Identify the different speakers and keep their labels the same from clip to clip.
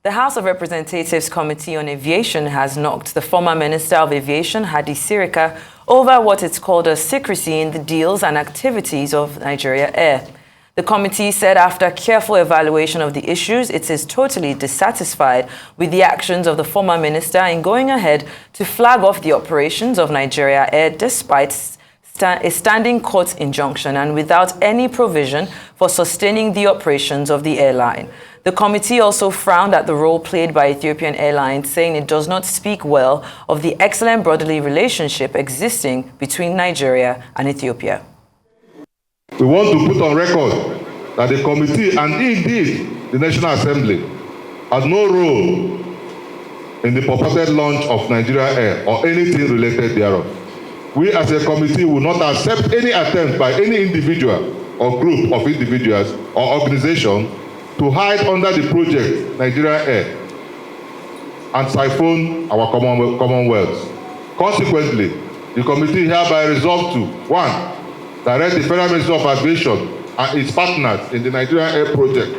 Speaker 1: The House of Representatives Committee on Aviation has knocked the former Minister of Aviation, Hadi Sirika, over what it's called a secrecy in the deals and activities of Nigerian Air. The committee said after careful evaluation of the issues, it is totally dissatisfied with the actions of the former minister in going ahead to flag off the operations of Nigerian Air despite a standing court injunction and without any provision for sustaining the operations of the airline. The committee also frowned at the role played by Ethiopian Airlines, saying it does not speak well of the excellent brotherly relationship existing between Nigeria and Ethiopia.
Speaker 2: We want to put on record that the committee and indeed the National Assembly had no role in the purported launch of Nigerian Air or anything related thereof. We as a committee will not accept any attempt by any individual or group of individuals or organization to hide under the project Nigerian Air and siphon our commonwealth. Consequently, the committee hereby resolved to 1. Direct the Federal Ministry of Aviation and its partners in the Nigerian Air project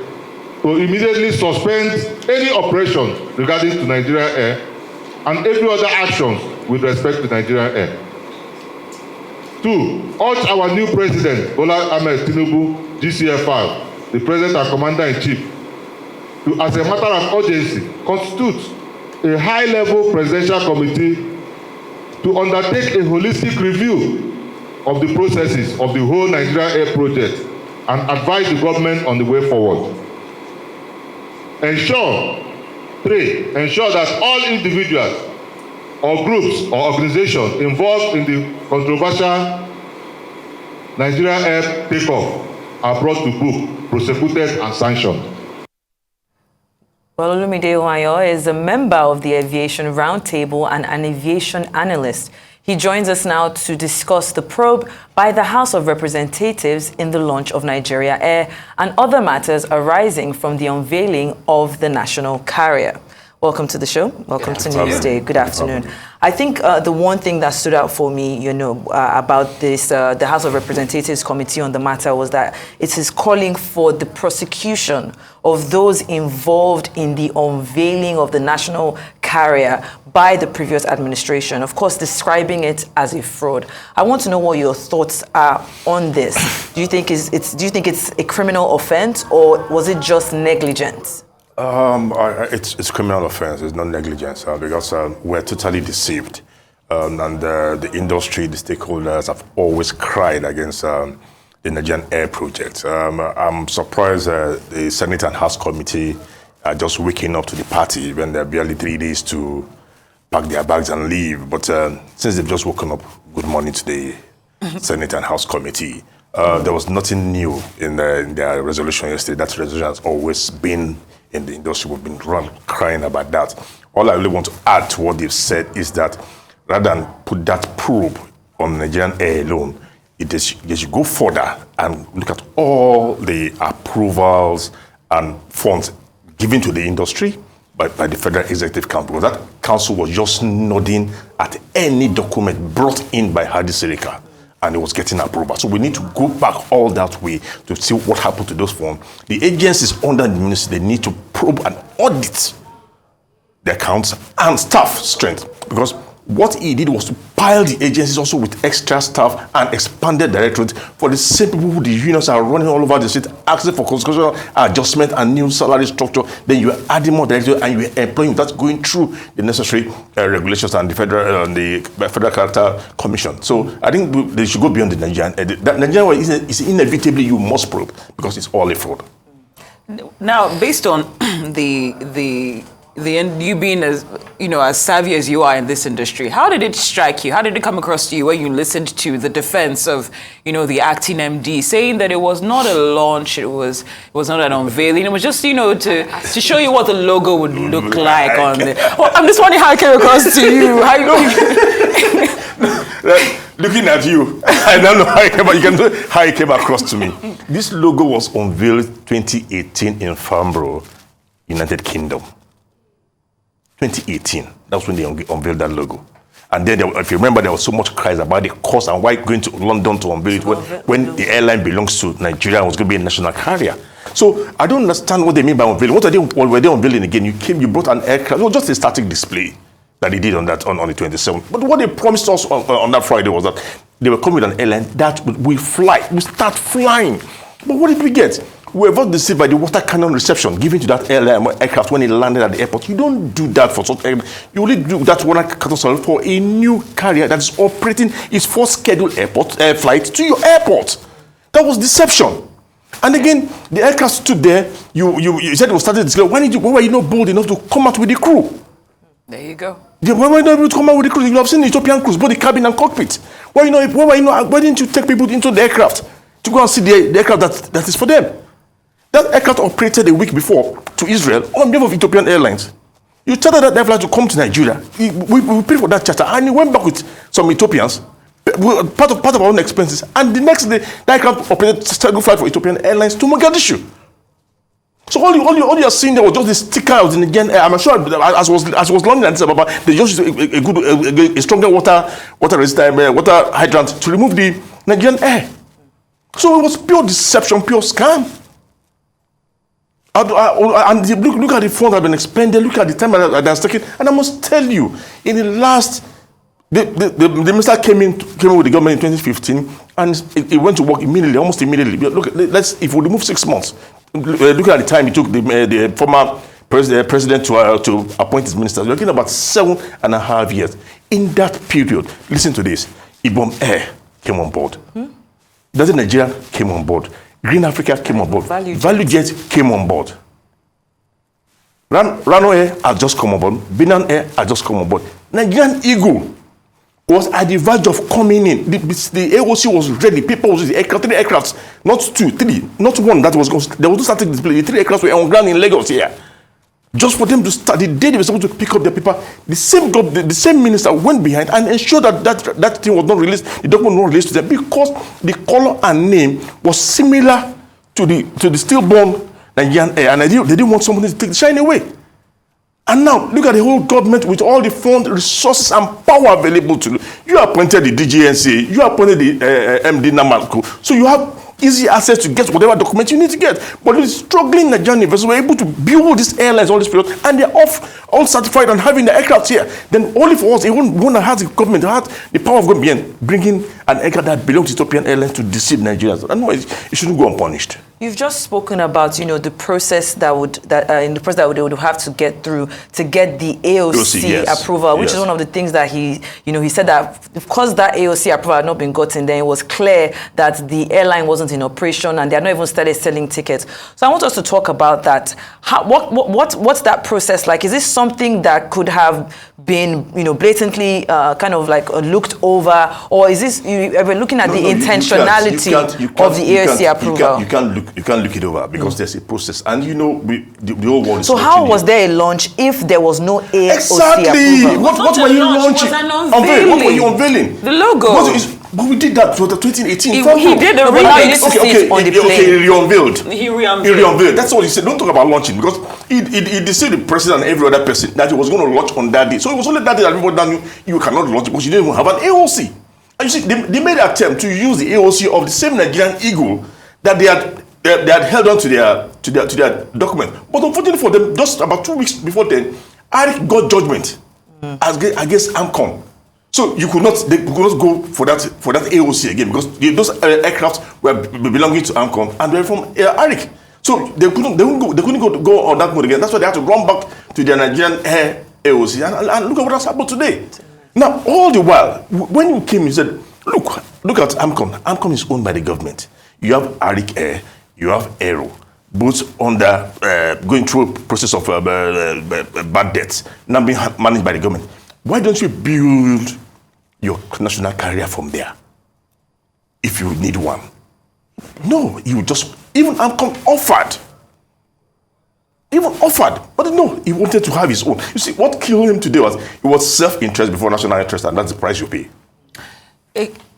Speaker 2: to immediately suspend any operation regarding to Nigerian Air and every other action with respect to Nigerian Air. 2. Urge our new president, Bola Ahmed Tinubu, GCFR, the President and Commander-in-Chief, to, as a matter of urgency, constitute a high-level presidential committee to undertake a holistic review of the processes of the whole Nigerian Air project and advise the government on the way forward. 3. Ensure that all individuals or groups or organizations involved in the controversial Nigerian Air takeoff are brought to book, prosecuted and sanctioned.
Speaker 1: Well, Olumide Ohunayo is a member of the Aviation Roundtable and an aviation analyst. He joins us now to discuss the probe by the House of Representatives in the launch of Nigerian Air and other matters arising from the unveiling of the national carrier. Welcome to the show. Welcome to Newsday. Good afternoon. I think the one thing that stood out for me, about this, the House of Representatives Committee on the matter was that it is calling for the prosecution of those involved in the unveiling of the national carrier by the previous administration, of course, describing it as a fraud. I want to know what your thoughts are on this. Do you think it's a criminal offense or was it just negligence?
Speaker 3: It's criminal offense. It's not negligence because we're totally deceived, and the industry, the stakeholders have always cried against the Nigerian Air project. I'm surprised the Senate and House committee are just waking up to the party when there are barely 3 days to pack their bags and leave. But since they've just woken up, good morning to the Senate and House committee. There was nothing new in their resolution yesterday. That resolution has always been in the industry. We've been crying about that. All I really want to add to what they've said is that rather than put that probe on Nigerian Air alone, they should go further and look at all the approvals and funds given to the industry by the Federal Executive Council. Because that council was just nodding at any document brought in by Hadi Sirika, and it was getting approval. So we need to go back all that way to see what happened to those funds. The agencies under the ministry, they need to probe and audit the accounts and staff strength. Because what he did was to pile the agencies also with extra staff and expanded directorate for the same people who the unions are running all over the state, asking for constitutional adjustment and new salary structure. Then you are adding more directorate and you are employing that's going through the necessary regulations and the Federal Character Commission. So I think they should go beyond the Nigerian. That Nigerian way is inevitably you must probe because it's all a fraud.
Speaker 4: Now, based on you being as savvy as you are in this industry, how did it strike you? How did it come across to you when you listened to the defense of, the acting MD saying that it was not a launch, it was not an unveiling, it was just, to show you what the logo would look like on the. Well, I'm just wondering how it came across to you.
Speaker 3: Looking at you, I don't know how it came across to me. This logo was unveiled 2018 in Farnborough, United Kingdom. 2018, that's when they unveiled that logo. And then, if you remember, there was so much cries about the cost and why going to London to unveil it when the airline belongs to Nigeria and was going to be a national carrier. So I don't understand what they mean by unveiling. What were they unveiling again? You brought an aircraft. It was just a static display that they did on the 27th. But what they promised us on that Friday was that they were coming with an airline that we start flying. But what did we get? We were both deceived by the water cannon reception given to that aircraft when it landed at the airport. You don't do that for such aircraft. You only do that water cannon for a new carrier that is operating its first scheduled flight to your airport. That was deception. And again, the aircraft stood there. You said it was starting to display. Why were you not bold enough to come out with the crew?
Speaker 4: There you go.
Speaker 3: Why were you not able to come out with the crew? You have seen the Ethiopian crews, both the cabin and cockpit. Why didn't you take people into the aircraft to go and see the aircraft that is for them? That aircraft operated a week before to Israel on behalf of Ethiopian Airlines. You chartered that airline to come to Nigeria. We paid for that charter, and he went back with some Ethiopians, part of our own expenses. And the next day, the aircraft operated scheduled flight for Ethiopian Airlines to Mogadishu. So all you are seeing there was just the sticker of the Nigerian Air. I'm sure as was landing at Addis Ababa, they just used a stronger water resistant water hydrant to remove the Nigerian Air. So it was pure deception, pure scam. And look at the funds that have been expended. Look at the time that has taken. And I must tell you, in the last, the minister came in with the government in 2015, and it went to work immediately, almost immediately. Look, if we remove 6 months, look at the time it took the former president to appoint his ministers. We're looking at about 7.5 years. In that period, listen to this: Ibom Air came on board. Desert Nigeria came on board. Green Africa came on board. Value Jet came on board. Rano Air had just come on board. Binan Air had just come on board. Nigerian Eagle was at the verge of coming in. The AOC was ready. People was the aircraft, 3 aircrafts, not 2, 3, not 1. That was there was no static display. The 3 aircrafts were on ground in Lagos here. Just for them to start, the day they were supposed to pick up their paper, the same minister went behind and ensured that thing was not released, the document was not released to them, because the color and name was similar to the stillborn Nigerian Air, and they didn't want somebody to take the shine away. And now, look at the whole government with all the funds, resources, and power available to you. You appointed the DGNC, you appointed the MD Namalco, so you have easy access to get whatever document you need to get. But the struggling Nigerian investors were able to build these airlines all this period, and they're all certified and having the aircraft here. Then only for us, even one that has the government, that has the power of government, bringing an aircraft that belongs to Ethiopian Airlines to deceive Nigerians. And no, it shouldn't go unpunished.
Speaker 1: You've just spoken about, the process that they would have to get through to get the AOC
Speaker 3: yes.
Speaker 1: approval, which
Speaker 3: Yes.
Speaker 1: is one of the things that he said that because that AOC approval had not been gotten, then it was clear that the airline wasn't in operation and they had not even started selling tickets. So I want us to talk about that. What's that process like? Is this something that could have been, blatantly kind of like looked over, or is this we're looking at the intentionality of the AOC approval?
Speaker 3: You can't look it over because there's a process, and the whole world is.
Speaker 1: So how was there a launch if there was no AOC
Speaker 3: exactly
Speaker 1: approval?
Speaker 3: what were you launching? What were you unveiling?
Speaker 4: The logo.
Speaker 3: But we did that for the 2018.
Speaker 4: He did the
Speaker 1: on the plane.
Speaker 3: Okay, he reunveiled.
Speaker 4: He reunveiled.
Speaker 3: That's what he said. Don't talk about launching, because he deceived the president and every other person that he was going to launch on that day. So it was only that day that everybody knew you cannot launch because you didn't even have an AOC. And you see, they made an attempt to use the AOC of the same Nigerian Eagle that they had held on to their document. But unfortunately for them, just about 2 weeks before then, Arik got judgment against AMCOM. So they could not go for that AOC again, because those aircraft were belonging to AMCOM and they were from Arik. So they couldn't go on that mode again. That's why they had to run back to their Nigerian Air AOC. And look at what has happened today. Now, all the while, when you came, you said, look at AMCOM. AMCOM is owned by the government. You have Arik Air, you have Aero, both under going through a process of bad debts, now being managed by the government. Why don't you build your national carrier from there if you need one? No, you just, even AMCOM offered, but no, he wanted to have his own. You see, what killed him today was self-interest before national interest, and that's the price you pay.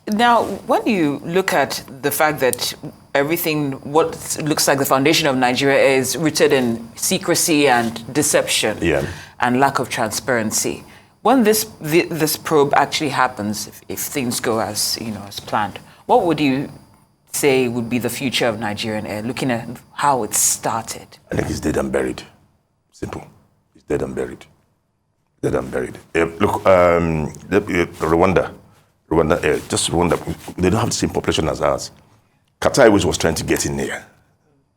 Speaker 4: Now, when you look at the fact that everything, what looks like the foundation of Nigeria is rooted in secrecy and deception and lack of transparency, when this probe actually happens, if things go as planned, what would you say would be the future of Nigerian Air, looking at how it started?
Speaker 3: I think it's dead and buried. Simple. It's dead and buried. Dead and buried. Look, Rwanda Air, just Rwanda, they don't have the same population as ours. Qatar Airways was trying to get in there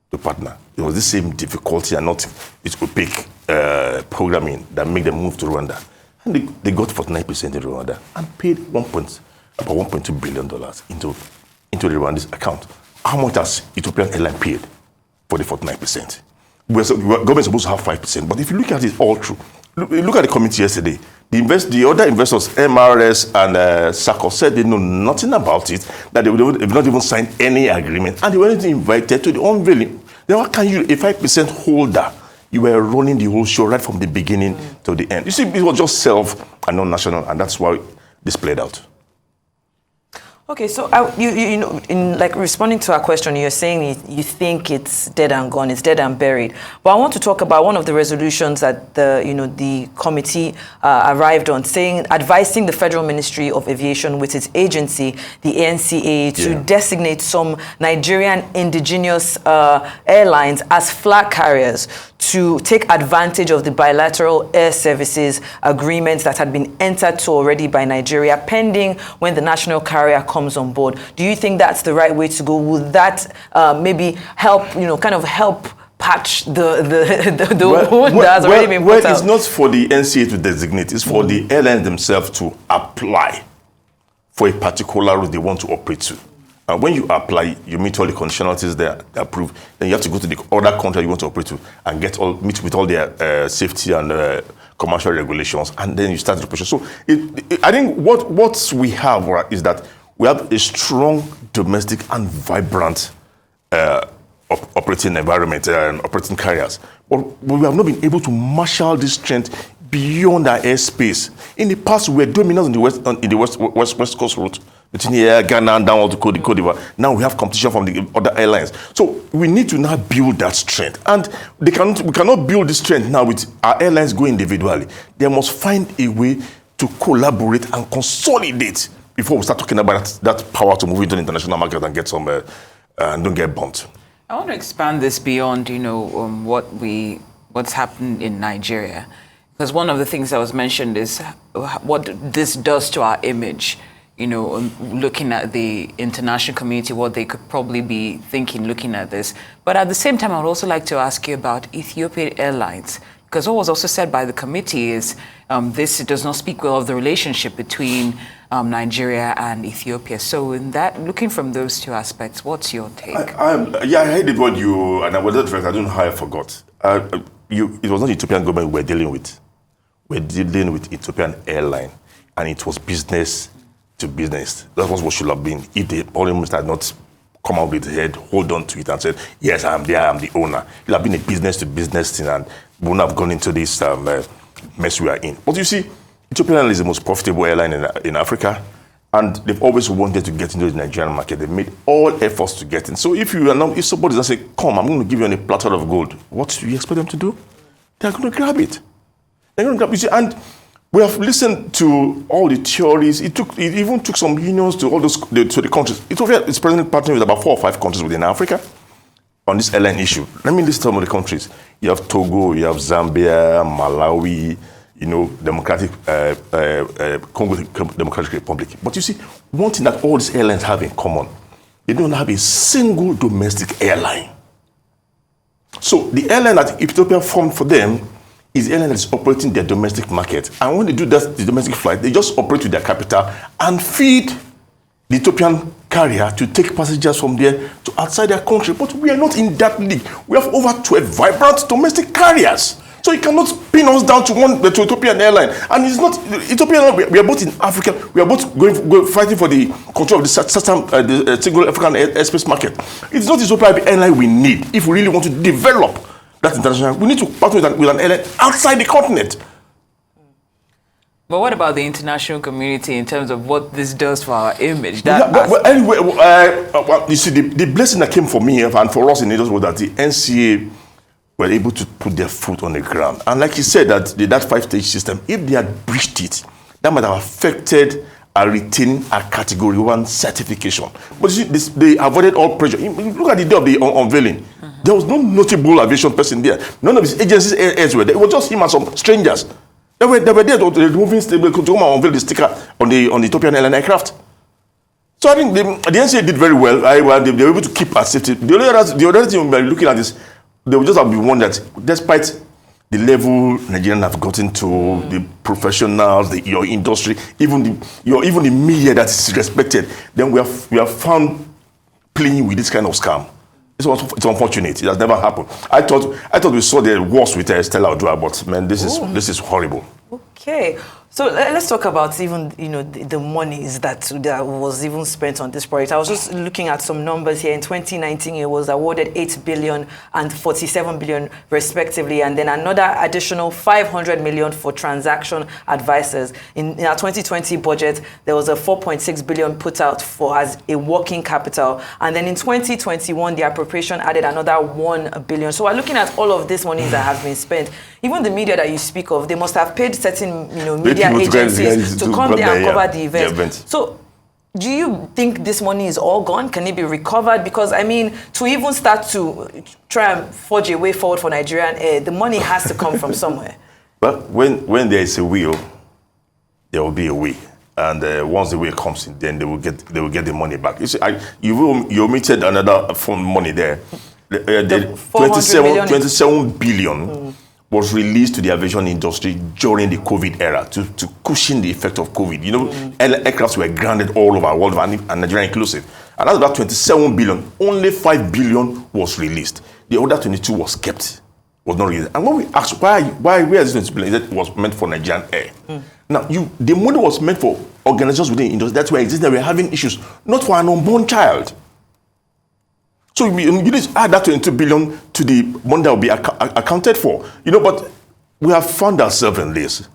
Speaker 3: to partner. It was the same difficulty and not its opaque programming that made them move to Rwanda. And they got 49% in Rwanda and paid about $1.2 billion into the Rwanda's account. How much has Ethiopian Airlines paid for the 49%? Government supposed to have 5%, but if you look at it all through, look at the committee yesterday. The other investors, MRS and SACO, said they know nothing about it, that they've not even signed any agreement, and they weren't invited to the unveiling. Then how can you, a 5% holder, you were running the whole show right from the beginning to the end? You see, it was just self and non-national, and that's why this played out.
Speaker 1: Okay, so you know, in like responding to our question, you're saying you think it's dead and gone, it's dead and buried. But I want to talk about one of the resolutions that the committee arrived on, advising the Federal Ministry of Aviation with its agency, the ANCA, to designate some Nigerian indigenous airlines as flag carriers to take advantage of the bilateral air services agreements that had been entered to already by Nigeria, pending when the national carrier comes on board. Do you think that's the right way to go? Would that maybe help, kind of help patch the wound that has already been put out?
Speaker 3: It's not for the NCA to designate, it's for the airlines themselves to apply for a particular route they want to operate to. And when you apply, you meet all the conditionalities that are approved. Then you have to go to the other country you want to operate to and meet with all their safety and commercial regulations, and then you start the operation. So I think what we have is that we have a strong domestic and vibrant operating environment and operating carriers. But we have not been able to marshal this strength beyond our airspace. In the past, we were dominant in the west coast route, between here, Ghana, and down to Cote d'Ivoire. Now we have competition from the other airlines. So we need to now build that strength. And we cannot build this strength now with our airlines going individually. They must find a way to collaborate and consolidate before we start talking about that power to move into the international market and get some, and don't get bumped.
Speaker 4: I want to expand this beyond, what's happened in Nigeria. Because one of the things that was mentioned is what this does to our image. Looking at the international community, what they could probably be thinking looking at this. But at the same time, I would also like to ask you about Ethiopian Airlines, because what was also said by the committee is this does not speak well of the relationship between Nigeria and Ethiopia. So in that, looking from those two aspects, what's your take?
Speaker 3: I heard it what you, and I was not direct, I don't know how I forgot. It was not the Ethiopian government we were dealing with. We're dealing with Ethiopian Airlines, and it was business to business. That was what should have been. If the Prime Minister had not come out with his head, hold on to it and said, yes, I'm there, I'm the owner. It would have been a business to business thing, and we wouldn't have gone into this mess we are in. But you see, Ethiopian Airlines is the most profitable airline in Africa, and they've always wanted to get into the Nigerian market. They've made all efforts to get in. So if somebody does say, come, I'm going to give you a platter of gold, what do you expect them to do? They're going to grab it. They're going to grab it. You see, and we have listened to all the theories. It even took some unions to all to the countries. Ethiopia is presently partnering with about 4 or 5 countries within Africa on this airline issue. Let me list some of the countries. You have Togo, you have Zambia, Malawi, Congo Democratic Republic. But you see, one thing that all these airlines have in common, they don't have a single domestic airline. So the airline that Ethiopia formed for them is the airline that is operating their domestic market. And when they do that, the domestic flight, they just operate with their capital and feed the Ethiopian carrier to take passengers from there to outside their country. But we are not in that league. We have over 12 vibrant domestic carriers. So you cannot pin us down to Ethiopian Airline. And it's not Ethiopian Airline. We are both in Africa. We are both going fighting for the control of the single African airspace market. It's not the Ethiopian Airline we need if we really want to develop that international. We need to partner with an airline outside the continent.
Speaker 4: But what about the international community in terms of what this does for our image?
Speaker 3: Anyway, you see, the blessing that came for me and for us in Lagos was that the NCA were able to put their foot on the ground. And like you said, that 5-stage system, if they had breached it, that might have affected are retaining a Category 1 certification. But you see, they avoided all pressure. Look at the day of the unveiling. There was no notable aviation person there. None of his agencies airs were there. It was just him and some strangers. They were there to removing to come and unveil the sticker on the Ethiopian Airlines aircraft. So I think the NCA did very well. They were able to keep our safety. The other thing we're looking at is they will just have been one that, despite the level Nigerians have gotten to, the professionals, your industry, even the media that is respected, then we have found playing with this kind of scam. It's unfortunate. It has never happened. I thought we saw the worst with Stella Odua, but man, this is horrible.
Speaker 1: Okay, so let's talk about even the monies that was even spent on this project. I was just looking at some numbers here. In 2019, it was awarded 8 billion and 47 billion respectively, and then another additional 500 million for transaction advisors. In our 2020 budget, there was a 4.6 billion put out for as a working capital, and then in 2021, the appropriation added another 1 billion. So we're looking at all of this money that has been spent. Even the media that you speak of, they must have paid certain media agencies to come there and cover the event. So do you think this money is all gone? Can it be recovered? Because, I mean, to even start to try and forge a way forward for Nigerian Air, the money has to come from somewhere.
Speaker 3: But when there is a will, there will be a way. And once the way comes in, then they will get the money back. You see, you omitted another fund money there. The 27 billion was released to the aviation industry during the COVID era to cushion the effect of COVID. Aircrafts were grounded all over the world, and Nigeria inclusive. And out of that 27 billion, only 5 billion was released. The other 22 was kept, was not released. And when we asked where is this 22 billion, it was meant for Nigerian Air. Now, the money was meant for organizations within the industry. That's why they were having issues, not for an unborn child. So you need to add that 22 billion to the money that will be accounted for. But we have found ourselves in this.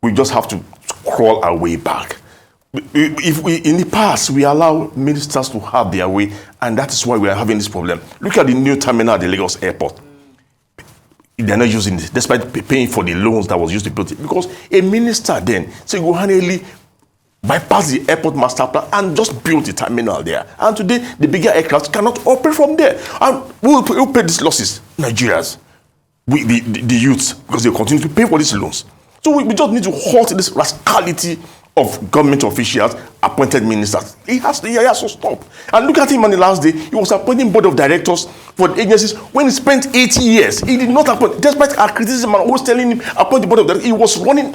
Speaker 3: We just have to crawl our way back. If in the past, we allow ministers to have their way, and that is why we are having this problem. Look at the new terminal at the Lagos airport. They're not using it, despite paying for the loans that was used to build it. Because a minister then, single-handedly bypass the airport master plan and just build the terminal there. And today, the bigger aircraft cannot operate from there. And who will pay these losses? Nigerians, the youths, because they continue to pay for these loans. So we just need to halt this rascality of government officials, appointed ministers. He has to stop. And look at him on the last day. He was appointing board of directors for the agencies when he spent 80 years. He did not appoint, despite our criticism and always telling him appoint the board of directors. He was running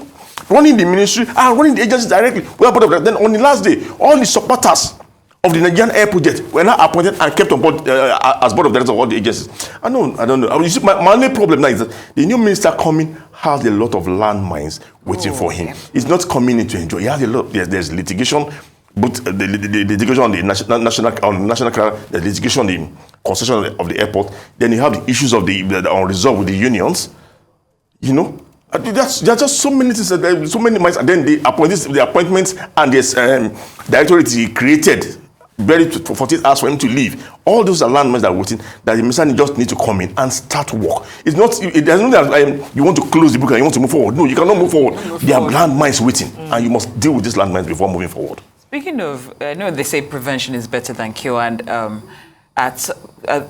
Speaker 3: the ministry and running the agencies directly. Then on the last day, all the supporters of the Nigerian Air project were now appointed and kept on board as board of directors of all the agencies. I don't know. You see, my only problem now is that the new minister coming has a lot of landmines waiting for him. He's not coming in to enjoy. He has a lot. There's litigation, but the litigation on the national, the litigation on the concession of the airport. Then you have the issues of the unresolved with the unions. There are just so many things, so many minds, and then the appointments and this directorate he created, barely 48 hours for him to leave. All those are landmines that are waiting, that the minister just need to come in and start work. It's not, there's no that you want to close the book and you want to move forward. No, you cannot move forward. There are landmines waiting, and you must deal with these landmines before moving forward.
Speaker 4: Speaking of, I know they say prevention is better than cure, and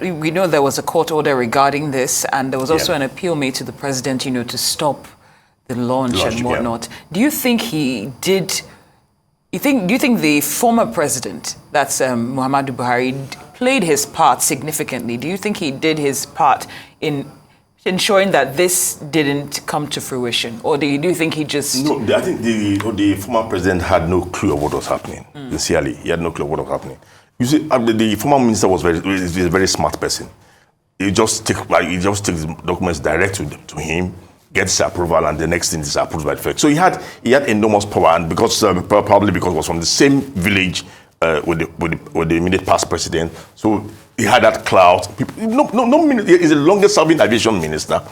Speaker 4: we know there was a court order regarding this, and there was also an appeal made to the president, to stop the launch and whatnot. Do you think he did? Do you think the former president, that's Muhammadu Buhari, played his part significantly? Do you think he did his part in ensuring that this didn't come to fruition, or do you think he just?
Speaker 3: No, I think the former president had no clue of what was happening. Sincerely, he had no clue of what was happening. You see, the former minister was a very smart person. He just takes the documents direct to him, gets approval, and the next thing is approved by the FEC. So he had enormous power, and because probably because he was from the same village with the immediate past president, so he had that clout. He's the longest serving aviation minister,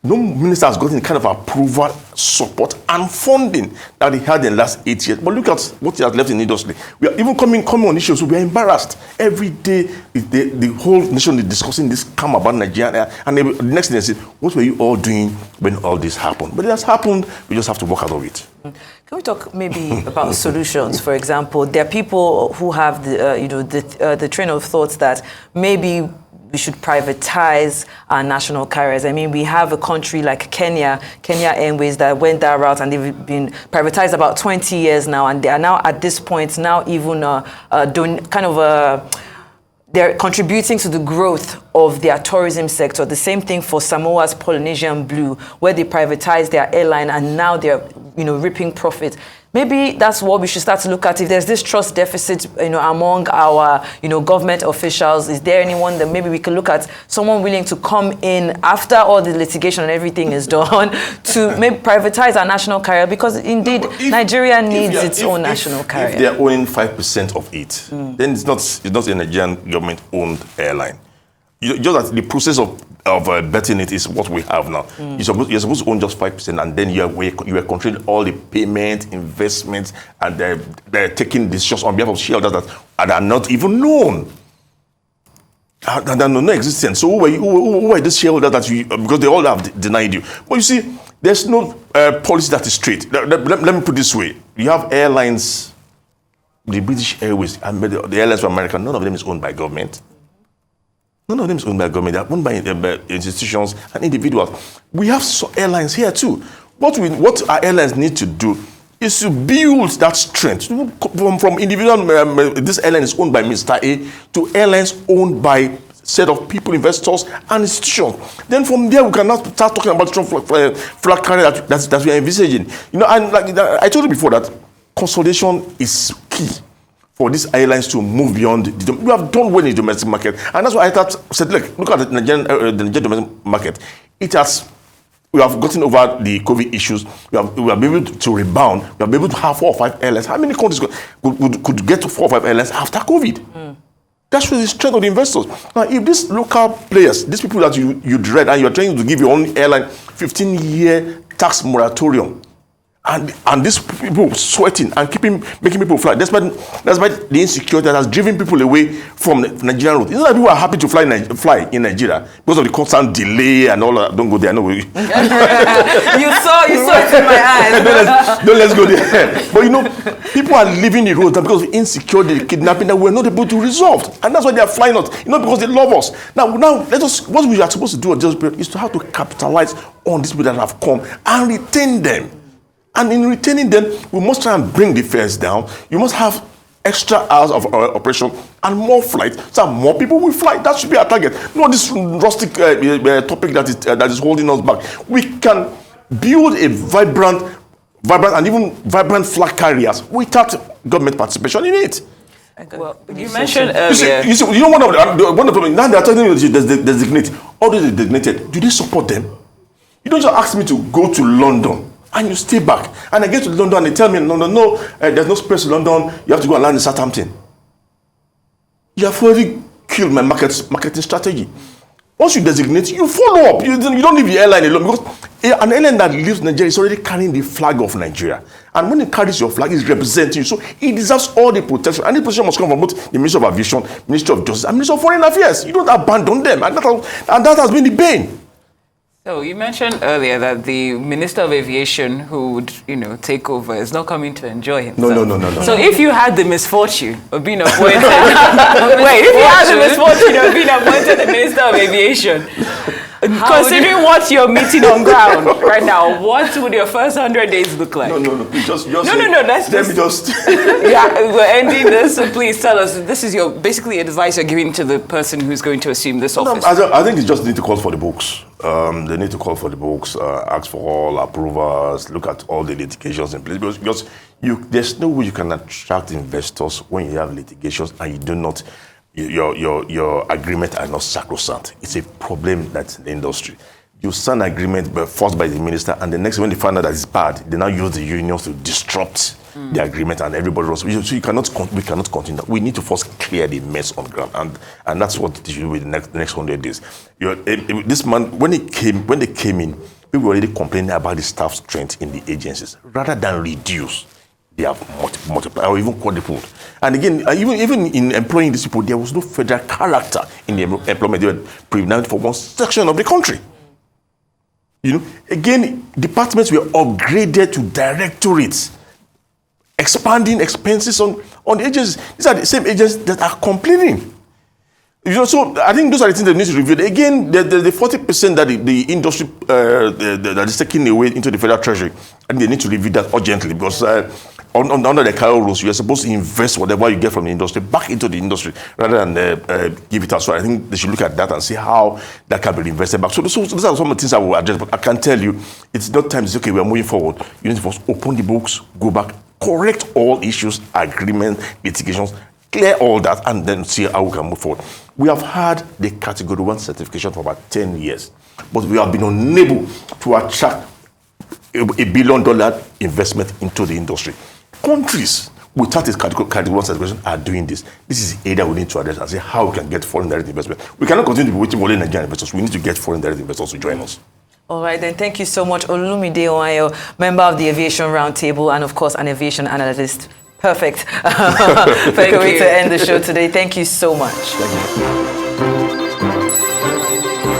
Speaker 3: No minister has gotten the kind of approval, support, and funding that he had in the last 8 years. But look at what he has left in the industry. We are even coming on issues, so we are embarrassed. Every day, the whole nation is discussing this scam about Nigerian Air. And the next thing they say, what were you all doing when all this happened? But it has happened, we just have to walk out of it.
Speaker 1: Can we talk maybe about solutions? For example, there are people who have the train of thoughts that maybe we should privatize our national carriers. I mean, we have a country like Kenya Airways that went that route, and they've been privatized about 20 years now, and they are now at this point now even doing they're contributing to the growth of their tourism sector. The same thing for Samoa's Polynesian Blue, where they privatized their airline and now they're reaping profit. Maybe that's what we should start to look at. If there's this trust deficit, among our, government officials, is there anyone that maybe we could look at, someone willing to come in after all the litigation and everything is done to maybe privatize our national carrier? Because indeed, Nigeria needs its own national carrier.
Speaker 3: If they're owning 5% of it, then it's not a Nigerian government-owned airline. Just that the process of betting it is what we have now. You're supposed to own just 5%, and then you are controlling all the payment, investments, and they're taking decisions on behalf of shareholders that are not even known. And are non-existent. So who are these shareholders because they all have denied you? But you see, there's no policy that is straight. Let me put it this way. You have airlines, the British Airways, and the airlines from America, none of them is owned by government. None of them is owned by government. They are owned by institutions and individuals. We have airlines here too. What our airlines need to do is to build that strength from individual. This airline is owned by Mr. A to airlines owned by set of people, investors, and institutions. Then from there we can now start talking about flag carrier that we are envisaging. And like I told you before that consolidation is key for these airlines to move beyond. We have done well in the domestic market, and that's why I said, look at the Nigerian domestic market. We have gotten over the COVID issues. We have been able to rebound. We have been able to have 4 or 5 airlines. How many countries could get to 4 or 5 airlines after COVID? That's really the strength of the investors. Now, if these local players, these people that you dread, and you're trying to give your own airline 15-year tax moratorium, and these people sweating and making people fly, that's why the insecurity that has driven people away from the Nigerian route. It's not that people are happy to fly in Nigeria because of the constant delay and all that. Don't go there, no way.
Speaker 1: you saw it in my eyes.
Speaker 3: Let's go there. But people are leaving the road because of insecurity, kidnapping that we're not able to resolve, and that's why they are flying us. Because they love us. Now, what we are supposed to do at this period is to have to capitalize on these people that have come and retain them. And in retaining them, we must try and bring the fares down. You must have extra hours of operation and more flights, so more people will fly. That should be our target. Not this rustic topic that is holding us back. We can build a vibrant and even vibrant flag carriers without government participation in it.
Speaker 4: Well, you mentioned earlier.
Speaker 3: You know one of the problems. Now they are telling you to designate. All those designated, do they support them? You don't just ask me to go to London and you stay back. And I get to London and they tell me, no, there's no space in London. You have to go and land in Southampton. You have already killed my marketing strategy. Once you designate, you follow up. You don't leave the airline alone, because an airline that leaves Nigeria is already carrying the flag of Nigeria. And when it carries your flag, it's representing you. So it deserves all the protection. And the protection must come from both the Ministry of Aviation, Ministry of Justice, and Ministry of Foreign Affairs. You don't abandon them. And that has been the bane.
Speaker 4: So you mentioned earlier that the Minister of Aviation who would, take over is not coming to enjoy himself.
Speaker 3: No.
Speaker 4: So if you had the misfortune of being appointed, if you had the misfortune of being appointed the Minister of Aviation, considering what you're meeting on ground right now, what would your first 100 days look like?
Speaker 3: No. Just
Speaker 4: no. Let me just. Yeah, we're ending this. So please tell us. This is your basically advice you're giving to the person who's going to assume this office.
Speaker 3: I think it's just need to call for the books. They need to call for the books, ask for all approvals, look at all the litigations in place, because there's no way you can attract investors when you have litigations and you do not. Your agreement are not sacrosanct. It's a problem that's in the industry. you sign an agreement forced by the minister, and the next when they find out that it's bad, they now use the unions to disrupt the agreement, and everybody else. So we cannot continue that. We need to first clear the mess on ground, and that's what they should do with the next 100 days. This man, when they came in, people were already complaining about the staff strength in the agencies. Rather than reduce, they have multiplied or even quadrupled. And again, even in employing these people, there was no federal character in the employment. They were predominant for one section of the country. Again, departments were upgraded to directorates, expanding expenses on the agencies. These are the same agencies that are complaining. So I think those are the things that need to be reviewed. Again, the 40% that the industry that is taking away into the federal treasury, and they need to review that urgently, because under the Kyle rules, you are supposed to invest whatever you get from the industry back into the industry rather than give it out. So I think they should look at that and see how that can be reinvested back. So those are some of the things I will address. But I can tell you, it's not time to say, okay, we are moving forward. You need to first open the books, go back, correct all issues, agreements, litigations, clear all that, and then see how we can move forward. We have had the Category 1 certification for about 10 years, but we have been unable to attract $1 billion investment into the industry. Countries without this Category 1 certification are doing this. This is the area we need to address and see how we can get foreign direct investment. We cannot continue to be waiting for only Nigerian investors. We need to get foreign direct investors to join us.
Speaker 1: All right, then. Thank you so much, Olumide Ohunayo, member of the Aviation Roundtable and, of course, an aviation analyst. Perfect. Perfect way to end the show today. Thank you so much.
Speaker 3: Thank you.